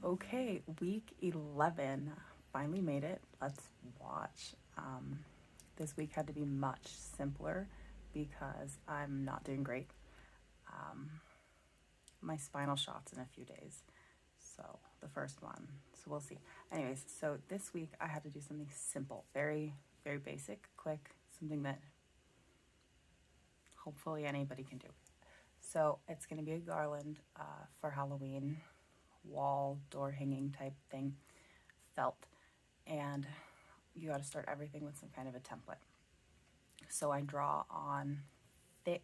Okay, week 11. Finally made it. Let's watch. This week had to be much simpler because I'm not doing great. Um, my spinal shot's in a few days. So, the first one. So, we'll see. Anyways, so this week I had to do something simple, very, very basic, quick, something that hopefully anybody can do. So, it's going to be a garland for Halloween, wall, door hanging type thing, felt. And you got to start everything with some kind of a template. So I draw on thick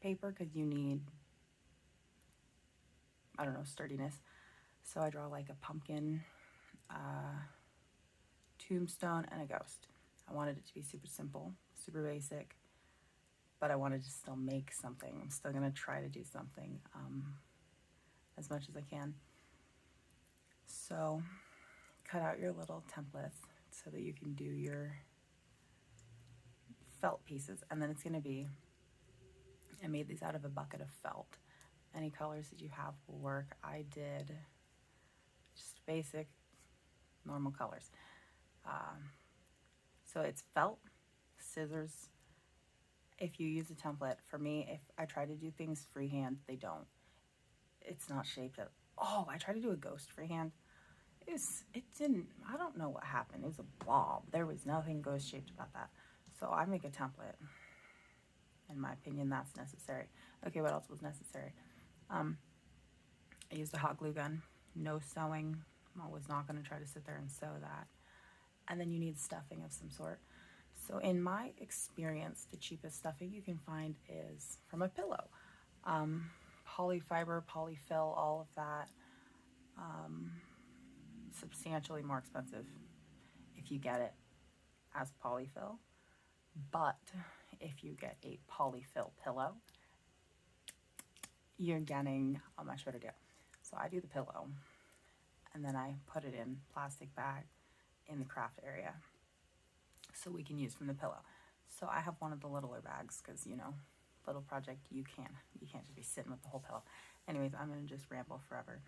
paper because you need, I don't know, sturdiness. So I draw like a pumpkin, uh, tombstone, and a ghost. I wanted it to be super simple, super basic, but I wanted to still make something. I'm still going to try to do something as much as I can. So cut out your little templates so that you can do your felt pieces. And then it's going to be, I made these out of a bucket of felt. Any colors that you have will work. I did just basic, normal colors. Um, so it's felt, scissors. If you use a template, for me, if I try to do things freehand, they don't. It's not shaped at all. I tried to do a ghost freehand. It didn't, I don't know what happened. It was a blob. There was nothing ghost shaped about that. So I make a template. In my opinion, that's necessary. Okay, what else was necessary? Um, I used a hot glue gun, no sewing. I was not going to try to sit there and sew that. And then you need stuffing of some sort. So, in my experience, the cheapest stuffing you can find is from a pillow. Um, Polyfiber, polyfill, all of that, um, substantially more expensive if you get it as polyfill. But if you get a polyfill pillow, you're getting a much better deal. So I do the pillow and then I put it in plastic bag in the craft area so we can use from the pillow. So I have one of the littler bags because little project you can't just be sitting with the whole pillow. Anyways, I'm gonna just ramble forever.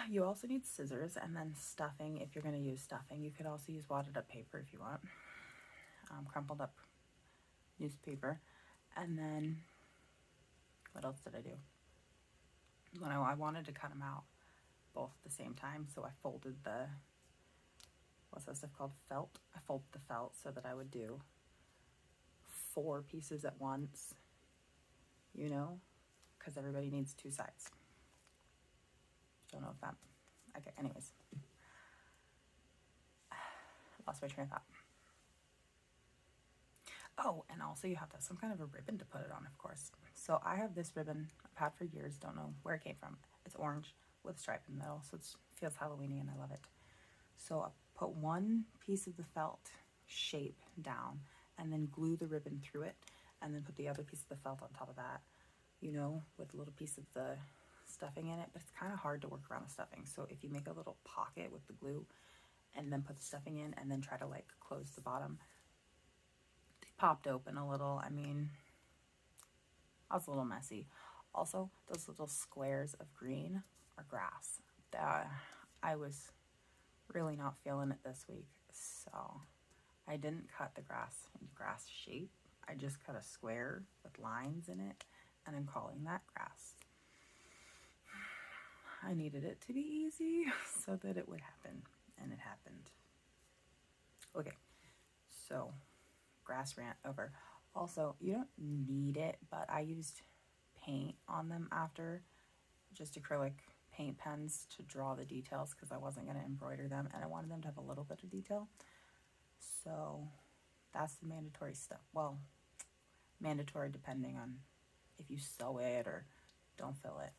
You also need scissors and then stuffing if you're gonna use stuffing. You could also use wadded up paper if you want, crumpled up newspaper, and then what else did I do? When I wanted to cut them out both at the same time, so I folded the what's that stuff called, felt. I folded the felt so that I would do 4 pieces at once, you know, because everybody needs 2 sides. Don't know if that. Okay, anyways, lost my train of thought. Oh, and also you have to have some kind of a ribbon to put it on, of course. So I have this ribbon I've had for years, don't know where it came from. It's orange with a stripe in the middle, so it feels Halloweeny and I love it. So I put one piece of the felt shape down and then glue the ribbon through it and then put the other piece of the felt on top of that, with a little piece of the stuffing in it. But it's kind of hard to work around the stuffing. So if you make a little pocket with the glue and then put the stuffing in and then try to like close the bottom, they popped open a little. I mean, I was a little messy. Also, those little squares of green are grass. I was really not feeling it this week, so I didn't cut the grass into grass shape. I just cut a square with lines in it, and I'm calling that grass. I needed it to be easy so that it would happen, and it happened. Okay, so grass rant over. Also, you don't need it, but I used paint on them after, just acrylic paint pens to draw the details because I wasn't going to embroider them and I wanted them to have a little bit of detail. So that's the mandatory stuff. Well, mandatory depending on if you sew it or don't fill it.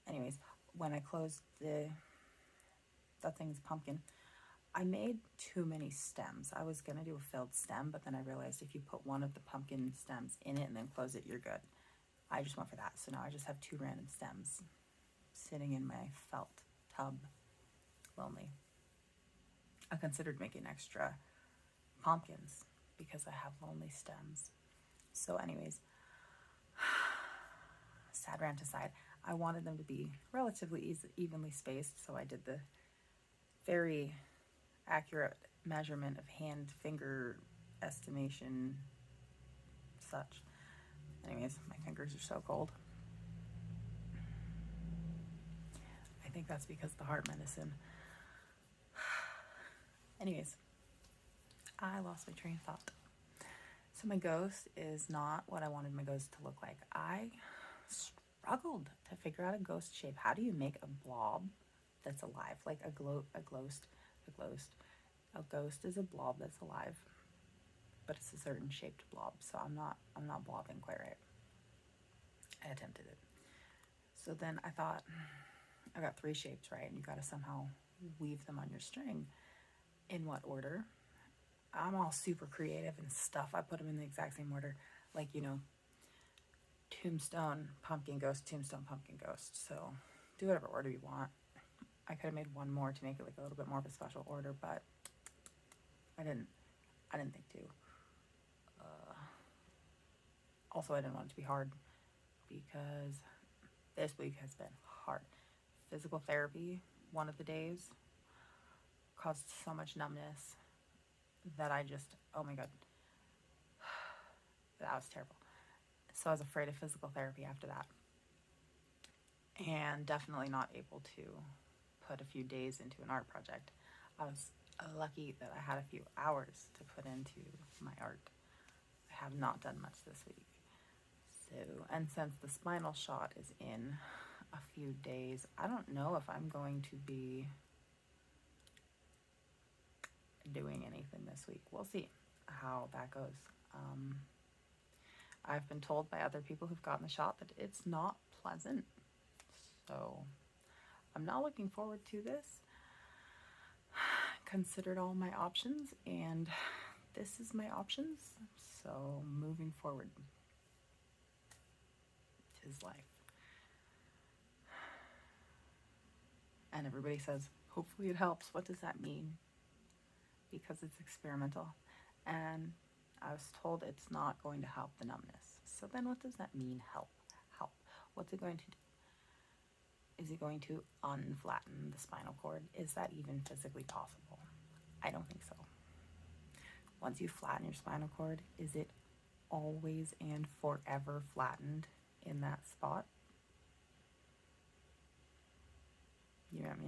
Anyways, when I closed that thing's pumpkin, I made too many stems. I was gonna do a filled stem, but then I realized if you put one of the pumpkin stems in it and then close it, you're good. I just went for that. So now I just have 2 random stems sitting in my felt tub. Lonely. I considered making extra pumpkins because I have lonely stems. So, anyways, sad rant aside, I wanted them to be relatively evenly spaced, so I did the very accurate measurement of hand finger estimation such. Anyways, my fingers are so cold. I think that's because of the heart medicine. Anyways, I lost my train of thought. So my ghost is not what I wanted my ghost to look like. I struggled to figure out a ghost shape. How do you make a blob that's alive? Like a ghost is a blob that's alive, but it's a certain shaped blob. So I'm not blobbing quite right. I attempted it. So then I thought, I got 3 shapes, right? And you got to somehow weave them on your string. In what order? I'm all super creative and stuff. I put them in the exact same order, like, tombstone, pumpkin ghost, tombstone, pumpkin ghost. So do whatever order you want. I could have made one more to make it like a little bit more of a special order, but I didn't think to. Also, I didn't want it to be hard because this week has been hard. Physical therapy, one of the days, caused so much numbness that I just, oh my God, that was terrible. So I was afraid of physical therapy after that. And definitely not able to put a few days into an art project. I was lucky that I had a few hours to put into my art. I have not done much this week. So, and since the spinal shot is in a few days, I don't know if I'm going to be doing anything this week. We'll see how that goes. I've been told by other people who've gotten the shot that it's not pleasant. So I'm not looking forward to this. Considered all my options, and this is my options. So moving forward, 'tis life. And everybody says, hopefully it helps. What does that mean? Because it's experimental. And I was told it's not going to help the numbness. So then what does that mean, help? Help. What's it going to do? Is it going to unflatten the spinal cord? Is that even physically possible? I don't think so. Once you flatten your spinal cord, is it always and forever flattened in that spot? You got me?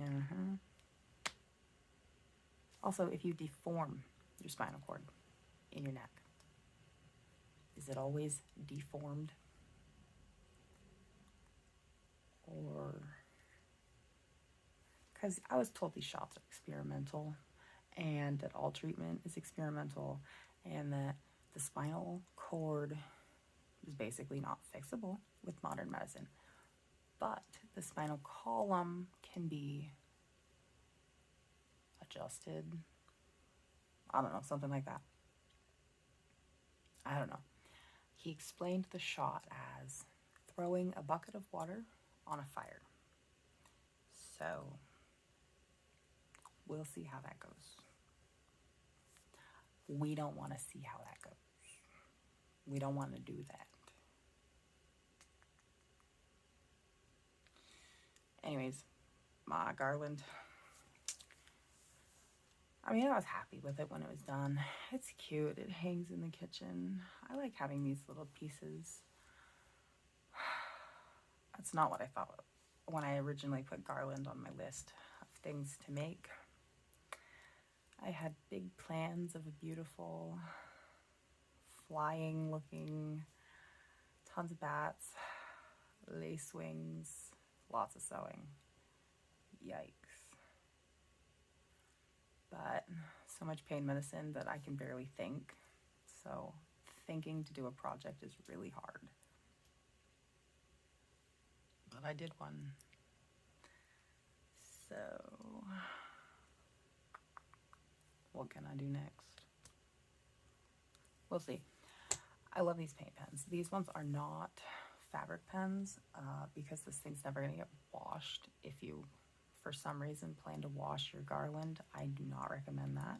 Also, if you deform your spinal cord in your neck, is it always deformed? Or, because I was told these shots are experimental, and that all treatment is experimental, and that the spinal cord is basically not fixable with modern medicine. But the spinal column can be adjusted. I don't know, something like that. I don't know. He explained the shot as throwing a bucket of water on a fire. So we'll see how that goes. We don't want to see how that goes. We don't want to do that. Anyways, my garland. I mean, I was happy with it when it was done. It's cute. It hangs in the kitchen. I like having these little pieces. That's not what I thought when I originally put garland on my list of things to make. I had big plans of a beautiful, flying looking, tons of bats, lace wings, lots of sewing. Yikes. But so much pain medicine that I can barely think. So thinking to do a project is really hard. But I did one. So what can I do next? We'll see. I love these paint pens. These ones are not fabric pens because this thing's never going to get washed. If you, for some reason, plan to wash your garland, I do not recommend that.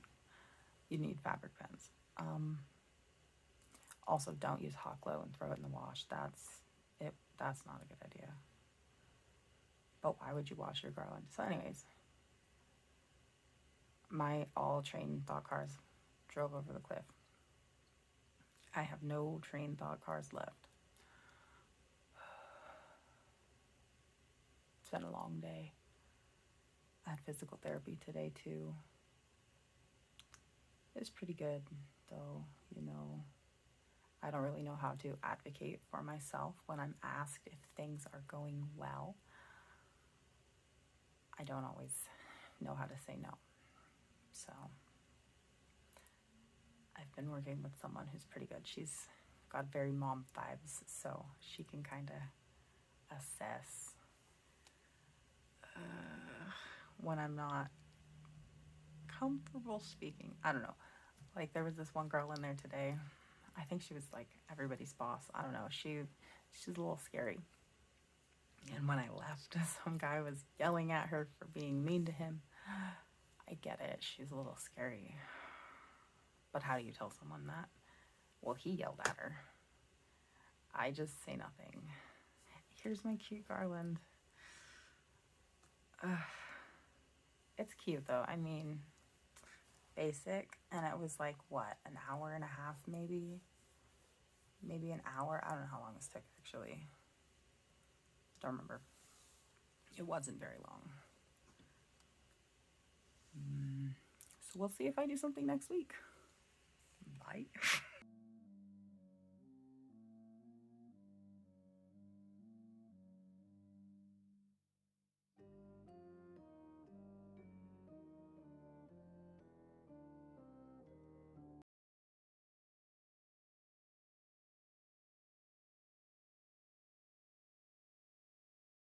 You need fabric pens. Also, don't use hot glue and throw it in the wash. That's not a good idea. But why would you wash your garland? So anyways, my all train thought cars drove over the cliff. I have no train thought cars left. It's been a long day. I had physical therapy today too. It was pretty good, though, you know. I don't really know how to advocate for myself when I'm asked if things are going well. I don't always know how to say no. So I've been working with someone who's pretty good. She's got very mom vibes, so she can kind of assess when I'm not comfortable speaking. I don't know. Like there was this one girl in there today. I think she was like everybody's boss. I don't know. She's a little scary. And when I left, some guy was yelling at her for being mean to him. I get it. She's a little scary. But how do you tell someone that? Well, he yelled at her. I just say nothing. Here's my cute garland. It's cute though. I mean, basic. And it was like, what, an hour and a half maybe? Maybe an hour. I don't know how long this took actually. Don't remember. It wasn't very long. So we'll see if I do something next week. Bye.